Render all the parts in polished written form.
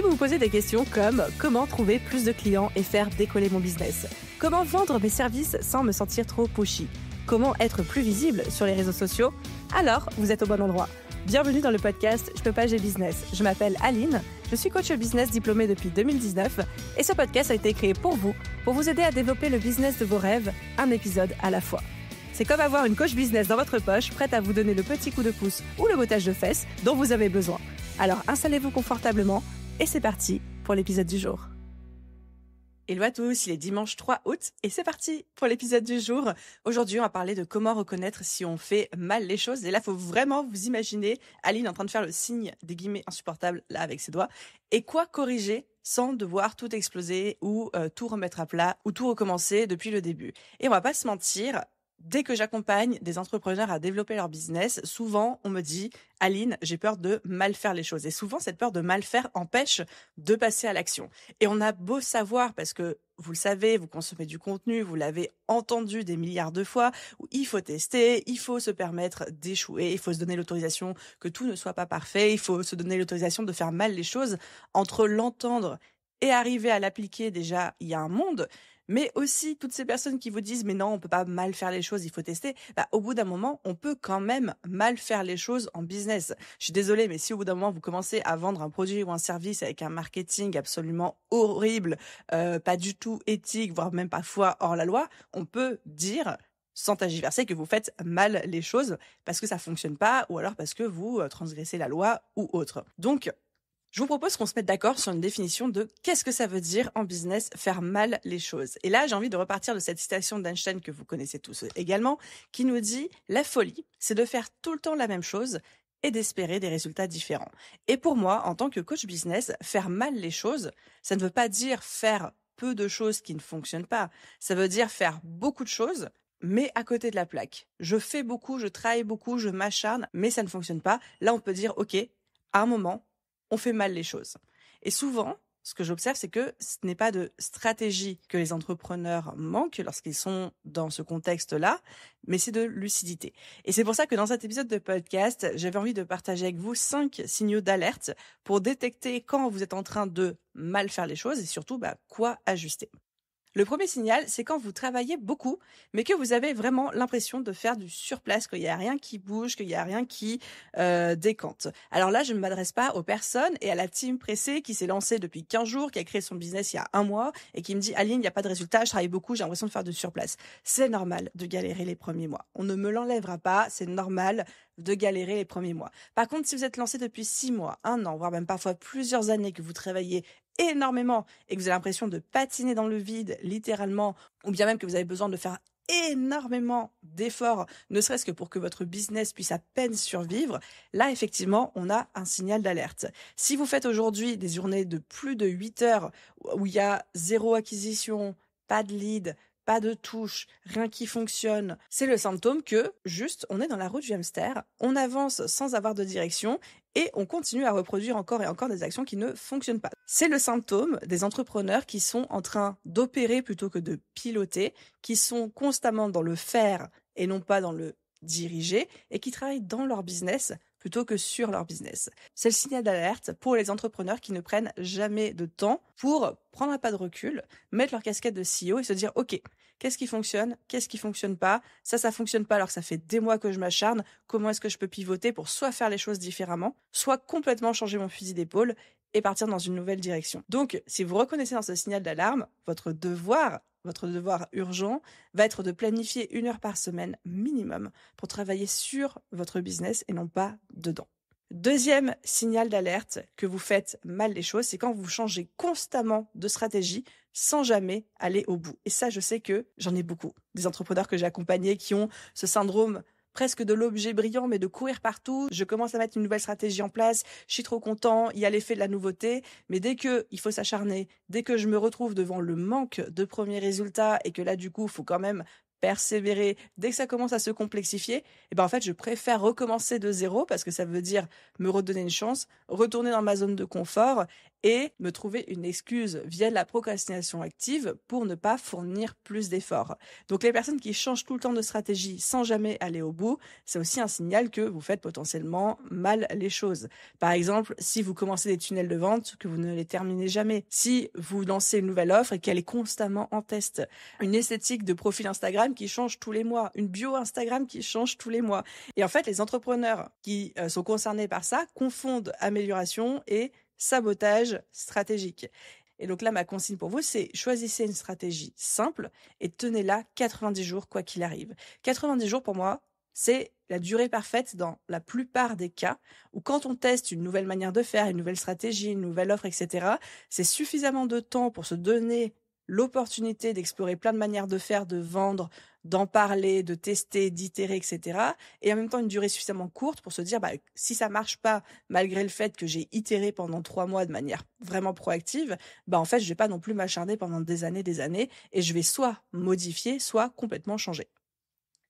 vous vous posez des questions comme comment trouver plus de clients et faire décoller mon business, comment vendre mes services sans me sentir trop pushy, comment être plus visible sur les réseaux sociaux, alors vous êtes au bon endroit. Bienvenue dans le podcast Je peux pas, j'ai business. Je m'appelle Aline, je suis coach business diplômée depuis 2019 et ce podcast a été créé pour vous aider à développer le business de vos rêves, un épisode à la fois. C'est comme avoir une coach business dans votre poche, prête à vous donner le petit coup de pouce ou le bottage de fesses dont vous avez besoin. Alors installez-vous confortablement et c'est parti pour l'épisode du jour. Hello à tous, il est dimanche 3 août et c'est parti pour l'épisode du jour. Aujourd'hui, on va parler de comment reconnaître si on fait mal les choses. Et là, il faut vraiment vous imaginer Aline en train de faire le signe des guillemets insupportables là avec ses doigts. Et quoi corriger sans devoir tout exploser ou tout remettre à plat ou tout recommencer depuis le début. Et on va pas se mentir, dès que j'accompagne des entrepreneurs à développer leur business, souvent on me dit « Aline, j'ai peur de mal faire les choses ». Et souvent, cette peur de mal faire empêche de passer à l'action. Et on a beau savoir, parce que vous le savez, vous consommez du contenu, vous l'avez entendu des milliards de fois, où il faut tester, il faut se permettre d'échouer, il faut se donner l'autorisation que tout ne soit pas parfait, il faut se donner l'autorisation de faire mal les choses. Entre l'entendre et arriver à l'appliquer, déjà, il y a un monde. Mais aussi, toutes ces personnes qui vous disent « mais non, on peut pas mal faire les choses, il faut tester », au bout d'un moment, on peut quand même mal faire les choses en business. Je suis désolée, mais si au bout d'un moment, vous commencez à vendre un produit ou un service avec un marketing absolument horrible, pas du tout éthique, voire même parfois hors la loi, on peut dire sans tergiverser que vous faites mal les choses parce que ça fonctionne pas ou alors parce que vous transgressez la loi ou autre. Donc, je vous propose qu'on se mette d'accord sur une définition de qu'est-ce que ça veut dire en business faire mal les choses. Et là, j'ai envie de repartir de cette citation d'Einstein que vous connaissez tous également, qui nous dit « La folie, c'est de faire tout le temps la même chose et d'espérer des résultats différents ». Et pour moi, en tant que coach business, faire mal les choses, ça ne veut pas dire faire peu de choses qui ne fonctionnent pas. Ça veut dire faire beaucoup de choses, mais à côté de la plaque. Je fais beaucoup, je travaille beaucoup, je m'acharne, mais ça ne fonctionne pas. Là, on peut dire « Ok, à un moment, on fait mal les choses ». Et souvent, ce que j'observe, c'est que ce n'est pas de stratégie que les entrepreneurs manquent lorsqu'ils sont dans ce contexte-là, mais c'est de lucidité. Et c'est pour ça que dans cet épisode de podcast, j'avais envie de partager avec vous 5 signaux d'alerte pour détecter quand vous êtes en train de mal faire les choses et surtout quoi ajuster. Le premier signal, c'est quand vous travaillez beaucoup, mais que vous avez vraiment l'impression de faire du surplace, qu'il n'y a rien qui bouge, qu'il n'y a rien qui décante. Alors là, je ne m'adresse pas aux personnes et à la team pressée qui s'est lancée depuis 15 jours, qui a créé son business il y a 1 mois et qui me dit « Aline, il n'y a pas de résultat, je travaille beaucoup, j'ai l'impression de faire du surplace ». C'est normal de galérer les premiers mois. On ne me l'enlèvera pas, c'est normal de galérer les premiers mois. Par contre, si vous êtes lancé depuis 6 mois, 1 an, voire même parfois plusieurs années, que vous travaillez énormément et que vous avez l'impression de patiner dans le vide, littéralement, ou bien même que vous avez besoin de faire énormément d'efforts, ne serait-ce que pour que votre business puisse à peine survivre, là, effectivement, on a un signal d'alerte. Si vous faites aujourd'hui des journées de plus de 8 heures où il y a 0 acquisition, pas de lead, pas de touche, rien qui fonctionne, c'est le symptôme que, juste, on est dans la roue du hamster, on avance sans avoir de direction et on continue à reproduire encore et encore des actions qui ne fonctionnent pas. C'est le symptôme des entrepreneurs qui sont en train d'opérer plutôt que de piloter, qui sont constamment dans le faire et non pas dans le diriger et qui travaillent dans leur business plutôt que sur leur business. C'est le signal d'alerte pour les entrepreneurs qui ne prennent jamais de temps pour prendre un pas de recul, mettre leur casquette de CEO et se dire « Ok, qu'est-ce qui fonctionne? Qu'est-ce qui fonctionne pas? Ça fonctionne pas alors que ça fait des mois que je m'acharne. Comment est-ce que je peux pivoter pour soit faire les choses différemment, soit complètement changer mon fusil d'épaule et partir dans une nouvelle direction ?» Donc, si vous reconnaissez dans ce signal d'alarme, votre devoir urgent va être de planifier 1 heure par semaine minimum pour travailler sur votre business et non pas dedans. Deuxième signal d'alerte que vous faites mal les choses, c'est quand vous changez constamment de stratégie sans jamais aller au bout. Et ça, je sais que j'en ai beaucoup. Des entrepreneurs que j'ai accompagnés qui ont ce syndrome presque de l'objet brillant, mais de courir partout. Je commence à mettre une nouvelle stratégie en place, je suis trop content, il y a l'effet de la nouveauté, mais dès que il faut s'acharner, dès que je me retrouve devant le manque de premiers résultats et que là, du coup, il faut quand même persévérer, dès que ça commence à se complexifier, en fait, je préfère recommencer de zéro parce que ça veut dire me redonner une chance, retourner dans ma zone de confort et me trouver une excuse via de la procrastination active pour ne pas fournir plus d'efforts. Donc les personnes qui changent tout le temps de stratégie sans jamais aller au bout, c'est aussi un signal que vous faites potentiellement mal les choses. Par exemple, si vous commencez des tunnels de vente, que vous ne les terminez jamais. Si vous lancez une nouvelle offre et qu'elle est constamment en test. Une esthétique de profil Instagram qui change tous les mois. Une bio Instagram qui change tous les mois. Et en fait, les entrepreneurs qui sont concernés par ça confondent amélioration et sabotage stratégique. Et donc là, ma consigne pour vous, c'est choisissez une stratégie simple et tenez-la 90 jours quoi qu'il arrive. 90 jours pour moi, c'est la durée parfaite dans la plupart des cas où quand on teste une nouvelle manière de faire, une nouvelle stratégie, une nouvelle offre, etc., c'est suffisamment de temps pour se donner l'opportunité d'explorer plein de manières de faire, de vendre, d'en parler, de tester, d'itérer, etc. Et en même temps, une durée suffisamment courte pour se dire, si ça marche pas, malgré le fait que j'ai itéré pendant 3 mois de manière vraiment proactive, en fait, je vais pas non plus m'acharner pendant des années, et je vais soit modifier, soit complètement changer.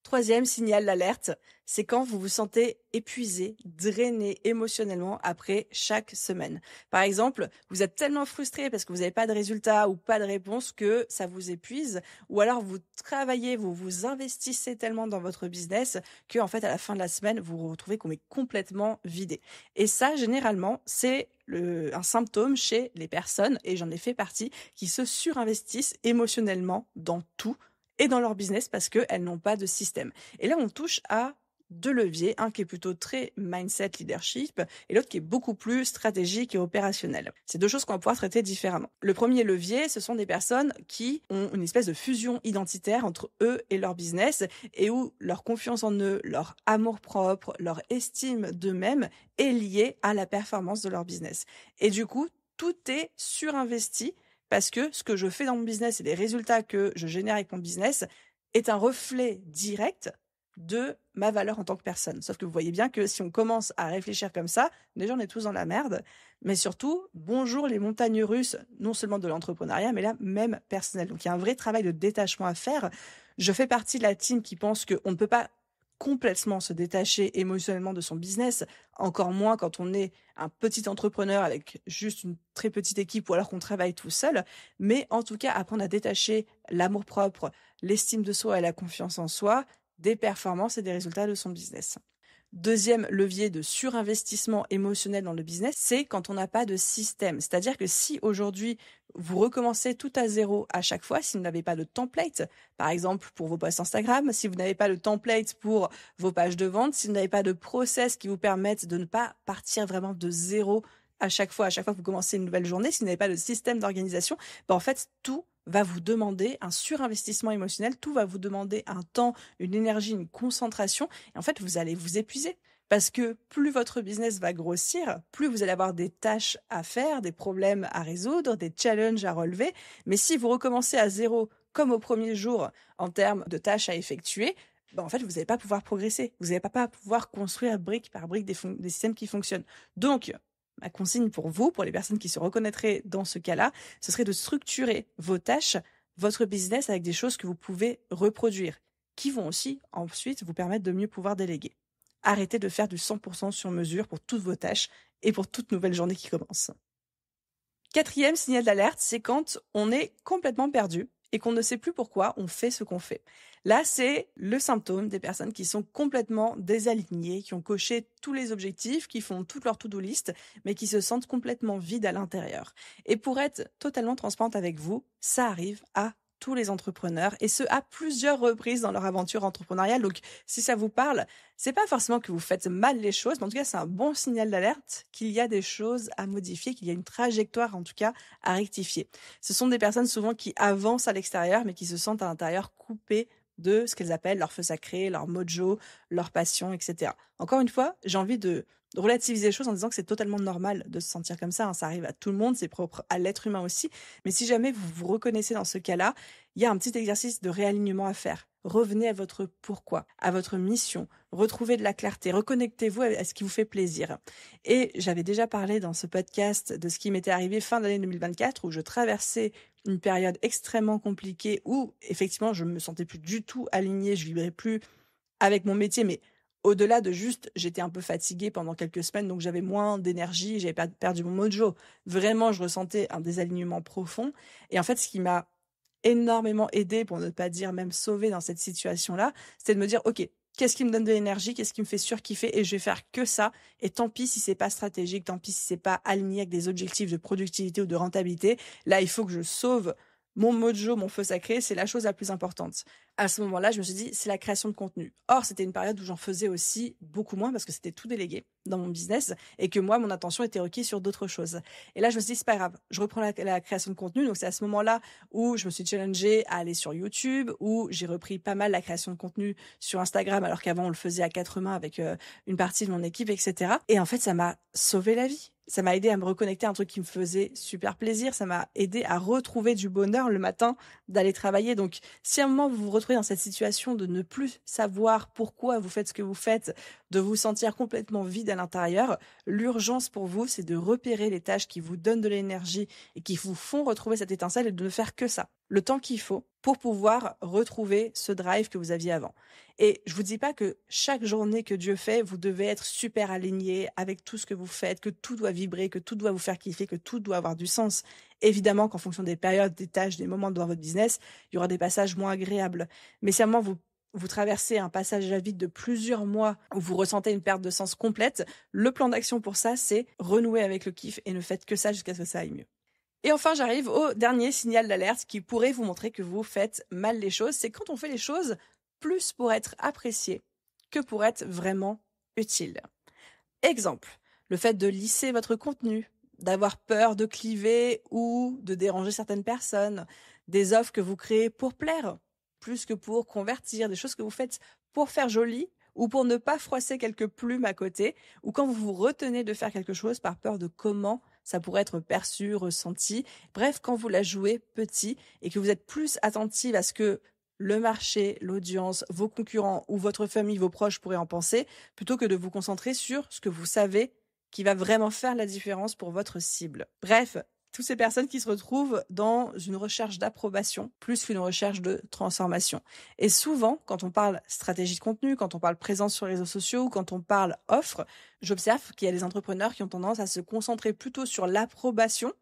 Troisième signal d'alerte, c'est quand vous vous sentez épuisé, drainé émotionnellement après chaque semaine. Par exemple, vous êtes tellement frustré parce que vous n'avez pas de résultat ou pas de réponse que ça vous épuise, ou alors vous travaillez, vous vous investissez tellement dans votre business que en fait à la fin de la semaine, vous vous retrouvez comme complètement vidé. Et ça, généralement, c'est un symptôme chez les personnes, et j'en ai fait partie, qui se surinvestissent émotionnellement dans tout, et dans leur business parce qu'elles n'ont pas de système. Et là, on touche à 2 leviers, un qui est plutôt très mindset leadership et l'autre qui est beaucoup plus stratégique et opérationnel. C'est 2 choses qu'on va pouvoir traiter différemment. Le premier levier, ce sont des personnes qui ont une espèce de fusion identitaire entre eux et leur business et où leur confiance en eux, leur amour-propre, leur estime d'eux-mêmes est liée à la performance de leur business. Et du coup, tout est surinvesti parce que ce que je fais dans mon business et les résultats que je génère avec mon business est un reflet direct de ma valeur en tant que personne. Sauf que vous voyez bien que si on commence à réfléchir comme ça, déjà on est tous dans la merde, mais surtout, bonjour les montagnes russes, non seulement de l'entrepreneuriat, mais là, même personnel. Donc il y a un vrai travail de détachement à faire. Je fais partie de la team qui pense qu'on ne peut pas complètement se détacher émotionnellement de son business, encore moins quand on est un petit entrepreneur avec juste une très petite équipe ou alors qu'on travaille tout seul, mais en tout cas apprendre à détacher l'amour-propre, l'estime de soi et la confiance en soi des performances et des résultats de son business. Deuxième levier de surinvestissement émotionnel dans le business, c'est quand on n'a pas de système. C'est-à-dire que si aujourd'hui, vous recommencez tout à zéro à chaque fois, si vous n'avez pas de template, par exemple pour vos posts Instagram, si vous n'avez pas de template pour vos pages de vente, si vous n'avez pas de process qui vous permettent de ne pas partir vraiment de zéro à chaque fois que vous commencez une nouvelle journée, si vous n'avez pas de système d'organisation, en fait, tout va vous demander un surinvestissement émotionnel, tout va vous demander un temps, une énergie, une concentration, et en fait, vous allez vous épuiser. Parce que plus votre business va grossir, plus vous allez avoir des tâches à faire, des problèmes à résoudre, des challenges à relever. Mais si vous recommencez à zéro, comme au premier jour, en termes de tâches à effectuer, en fait, vous n'allez pas pouvoir progresser. Vous n'allez pas pouvoir construire brique par brique des systèmes qui fonctionnent. Donc, ma consigne pour vous, pour les personnes qui se reconnaîtraient dans ce cas-là, ce serait de structurer vos tâches, votre business avec des choses que vous pouvez reproduire, qui vont aussi ensuite vous permettre de mieux pouvoir déléguer. Arrêtez de faire du 100% sur mesure pour toutes vos tâches et pour toute nouvelle journée qui commence. Quatrième signal d'alerte, c'est quand on est complètement perdu et qu'on ne sait plus pourquoi on fait ce qu'on fait. Là, c'est le symptôme des personnes qui sont complètement désalignées, qui ont coché tous les objectifs, qui font toute leur to-do list, mais qui se sentent complètement vides à l'intérieur. Et pour être totalement transparente avec vous, ça arrive à tous les entrepreneurs, et ce à plusieurs reprises dans leur aventure entrepreneuriale. Donc, si ça vous parle, c'est pas forcément que vous faites mal les choses, mais en tout cas, c'est un bon signal d'alerte qu'il y a des choses à modifier, qu'il y a une trajectoire, en tout cas, à rectifier. Ce sont des personnes souvent qui avancent à l'extérieur, mais qui se sentent à l'intérieur coupées de ce qu'elles appellent leur feu sacré, leur mojo, leur passion, etc. Encore une fois, j'ai envie de relativiser les choses en disant que c'est totalement normal de se sentir comme ça. Ça arrive à tout le monde, c'est propre à l'être humain aussi. Mais si jamais vous vous reconnaissez dans ce cas-là, il y a un petit exercice de réalignement à faire. Revenez à votre pourquoi, à votre mission, retrouvez de la clarté, reconnectez-vous à ce qui vous fait plaisir. Et j'avais déjà parlé dans ce podcast de ce qui m'était arrivé fin d'année 2024 où je traversais une période extrêmement compliquée où effectivement je me sentais plus du tout alignée, je vibrais plus avec mon métier, mais Au-delà de juste, j'étais un peu fatiguée pendant quelques semaines, donc j'avais moins d'énergie, j'avais perdu mon mojo. Vraiment, je ressentais un désalignement profond. Et en fait, ce qui m'a énormément aidée, pour ne pas dire même sauvée dans cette situation-là, c'était de me dire, OK, qu'est-ce qui me donne de l'énergie, qu'est-ce qui me fait surkiffer, et je vais faire que ça. Et tant pis si c'est pas stratégique, tant pis si c'est pas aligné avec des objectifs de productivité ou de rentabilité. Là, il faut que je sauve mon mojo, mon feu sacré, c'est la chose la plus importante. À ce moment-là, je me suis dit, c'est la création de contenu. Or, c'était une période où j'en faisais aussi beaucoup moins parce que c'était tout délégué dans mon business et que moi, mon attention était requise sur d'autres choses. Et là, je me suis dit, c'est pas grave, je reprends la création de contenu. Donc, c'est à ce moment-là où je me suis challengée à aller sur YouTube, où j'ai repris pas mal la création de contenu sur Instagram, alors qu'avant, on le faisait à quatre mains avec une partie de mon équipe, etc. Et en fait, ça m'a sauvé la vie. Ça m'a aidé à me reconnecter à un truc qui me faisait super plaisir. Ça m'a aidé à retrouver du bonheur le matin d'aller travailler. Donc, si à un moment vous vous retrouvez dans cette situation de ne plus savoir pourquoi vous faites ce que vous faites, de vous sentir complètement vide à l'intérieur, l'urgence pour vous, c'est de repérer les tâches qui vous donnent de l'énergie et qui vous font retrouver cette étincelle et de ne faire que ça. Le temps qu'il faut pour pouvoir retrouver ce drive que vous aviez avant. Et je vous dis pas que chaque journée que Dieu fait, vous devez être super aligné avec tout ce que vous faites, que tout doit vibrer, que tout doit vous faire kiffer, que tout doit avoir du sens. Évidemment qu'en fonction des périodes, des tâches, des moments dans votre business, il y aura des passages moins agréables. Mais si à un moment vous traversez un passage à vide de plusieurs mois où vous ressentez une perte de sens complète, le plan d'action pour ça, c'est renouer avec le kiff et ne faites que ça jusqu'à ce que ça aille mieux. Et enfin, j'arrive au dernier signal d'alerte qui pourrait vous montrer que vous faites mal les choses. C'est quand on fait les choses plus pour être apprécié que pour être vraiment utile. Exemple, le fait de lisser votre contenu, d'avoir peur de cliver ou de déranger certaines personnes, des offres que vous créez pour plaire, plus que pour convertir, des choses que vous faites pour faire joli ou pour ne pas froisser quelques plumes à côté, ou quand vous vous retenez de faire quelque chose par peur de comment ça pourrait être perçu, ressenti. Bref, quand vous la jouez petit et que vous êtes plus attentive à ce que le marché, l'audience, vos concurrents ou votre famille, vos proches pourraient en penser, plutôt que de vous concentrer sur ce que vous savez qui va vraiment faire la différence pour votre cible. Bref, toutes ces personnes qui se retrouvent dans une recherche d'approbation plus qu'une recherche de transformation. Et souvent, quand on parle stratégie de contenu, quand on parle présence sur les réseaux sociaux, quand on parle offre, j'observe qu'il y a des entrepreneurs qui ont tendance à se concentrer plutôt sur l'approbation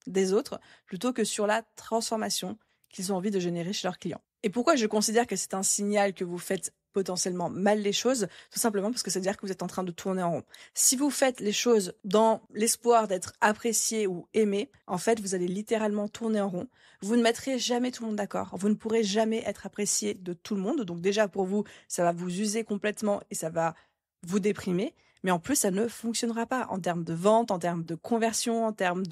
des autres plutôt que sur la transformation qu'ils ont envie de générer chez leurs clients. Et pourquoi je considère que c'est un signal que vous faites potentiellement mal les choses? Tout simplement parce que ça veut dire que vous êtes en train de tourner en rond. Si vous faites les choses dans l'espoir d'être apprécié ou aimé, en fait, vous allez littéralement tourner en rond. Vous ne mettrez jamais tout le monde d'accord. Vous ne pourrez jamais être apprécié de tout le monde. Donc déjà, pour vous, ça va vous user complètement et ça va vous déprimer. Mais en plus, ça ne fonctionnera pas en termes de vente, en termes de conversion, en termes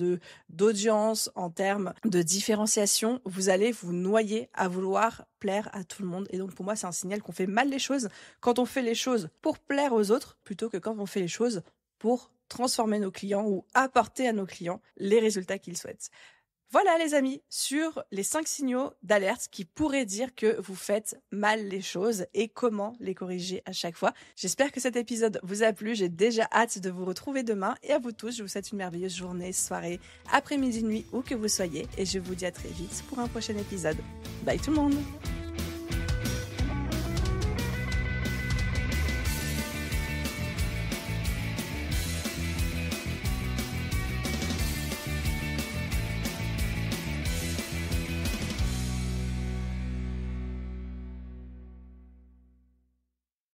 d'audience, en termes de différenciation. Vous allez vous noyer à vouloir plaire à tout le monde. Et donc, pour moi, c'est un signal qu'on fait mal les choses quand on fait les choses pour plaire aux autres plutôt que quand on fait les choses pour transformer nos clients ou apporter à nos clients les résultats qu'ils souhaitent. Voilà les amis, sur les 5 signaux d'alerte qui pourraient dire que vous faites mal les choses et comment les corriger à chaque fois. J'espère que cet épisode vous a plu, j'ai déjà hâte de vous retrouver demain et à vous tous, je vous souhaite une merveilleuse journée, soirée, après-midi, nuit, où que vous soyez et je vous dis à très vite pour un prochain épisode. Bye tout le monde!